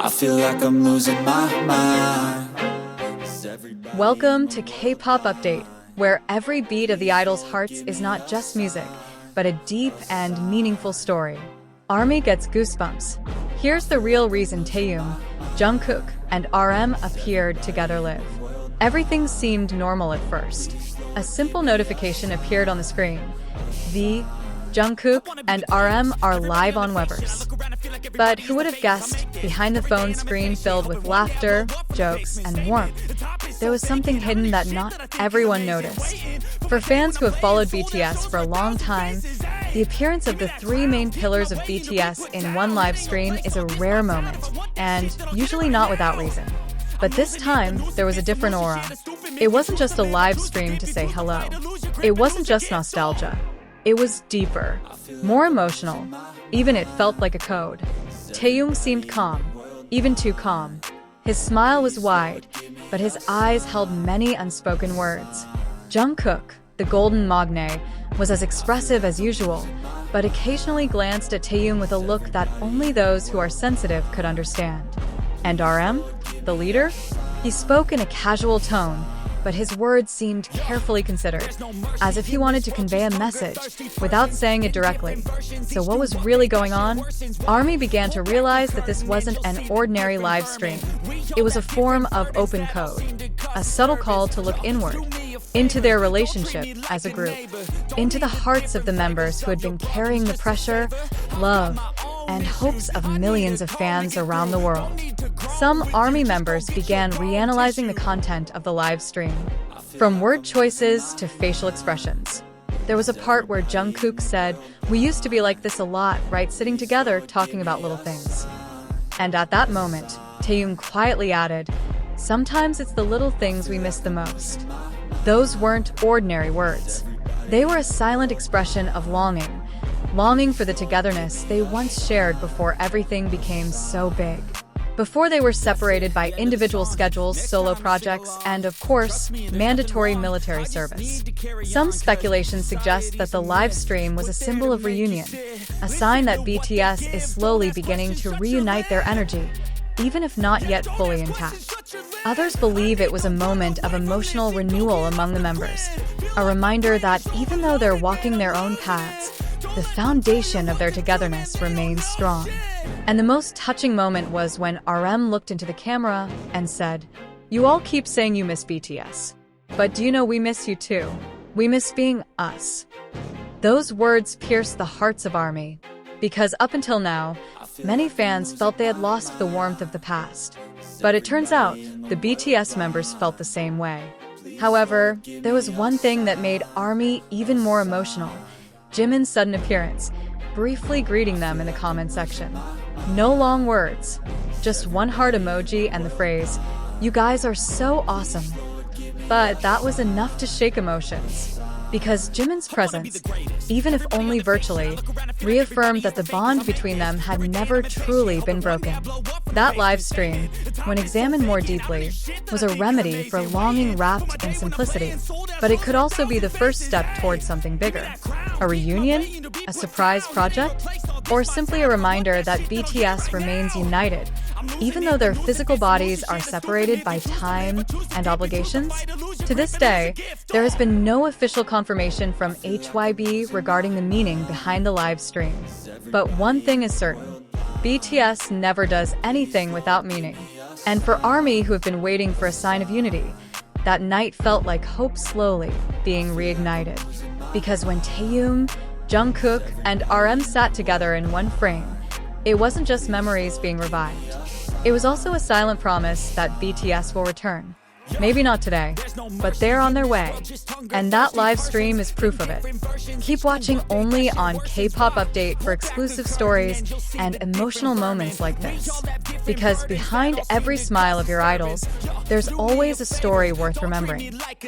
I feel like I'm losing my mind. Welcome to K-pop Update, where every beat of the idols' hearts is not just music, but a deep and meaningful story. ARMY gets goosebumps. Here's the real reason Taehyung, Jungkook, and RM appeared together live. Everything seemed normal at first. A simple notification appeared on the screen. Jungkook and RM are live on Weverse. But who would have guessed, behind the phone screen filled with laughter, jokes, and warmth, there was something hidden that not everyone noticed. For fans who have followed BTS for a long time, the appearance of the three main pillars of BTS in one live stream is a rare moment, and usually not without reason. But this time, there was a different aura. It wasn't just a live stream to say hello. It wasn't just nostalgia. It was deeper, more emotional. Even it felt like a code. Taehyung seemed calm, even too calm. His smile was wide, but his eyes held many unspoken words. Jungkook, the golden magne, was as expressive as usual, but occasionally glanced at Taehyung with a look that only those who are sensitive could understand. And RM, the leader? He spoke in a casual tone, but his words seemed carefully considered, as if he wanted to convey a message without saying it directly. So what was really going on? ARMY began to realize that this wasn't an ordinary live stream. It was a form of open code, a subtle call to look inward, into their relationship as a group, into the hearts of the members who had been carrying the pressure, love, and hopes of millions of fans around the world. Some ARMY members began reanalyzing the content of the live stream, from word choices to facial expressions. There was a part where Jungkook said, "We used to be like this a lot, right? Sitting together, talking about little things." And at that moment, Taehyung quietly added, "Sometimes it's the little things we miss the most." Those weren't ordinary words. They were a silent expression of longing for the togetherness they once shared before everything became so big. Before they were separated by individual schedules, solo projects, and, of course, mandatory military service. Some speculation suggests that the live stream was a symbol of reunion, a sign that BTS is slowly beginning to reunite their energy, even if not yet fully intact. Others believe it was a moment of emotional renewal among the members, a reminder that even though they're walking their own paths, the foundation of their togetherness remains strong. And the most touching moment was when RM looked into the camera and said, "You all keep saying you miss BTS. But do you know we miss you too? We miss being us." Those words pierced the hearts of ARMY, because up until now, many fans felt they had lost the warmth of the past. But it turns out, the BTS members felt the same way. However, there was one thing that made ARMY even more emotional: Jimin's sudden appearance, briefly greeting them in the comment section. No long words, just one heart emoji and the phrase, "You guys are so awesome." But that was enough to shake emotions, because Jimin's presence, even if only virtually, reaffirmed that the bond between them had never truly been broken. That live stream, when examined more deeply, was a remedy for longing wrapped in simplicity, but it could also be the first step towards something bigger. A reunion? A surprise project? Or simply a reminder that BTS remains united, even though their physical bodies are separated by time and obligations? To this day, there has been no official confirmation from HYB regarding the meaning behind the live stream. But one thing is certain: BTS never does anything without meaning. And for ARMY, who have been waiting for a sign of unity, that night felt like hope slowly being reignited. Because when Taehyung, Jungkook, and RM sat together in one frame, it wasn't just memories being revived. It was also a silent promise that BTS will return. Maybe not today, but they're on their way. And that live stream is proof of it. Keep watching only on K-pop Update for exclusive stories and emotional moments like this. Because behind every smile of your idols, there's always a story worth remembering.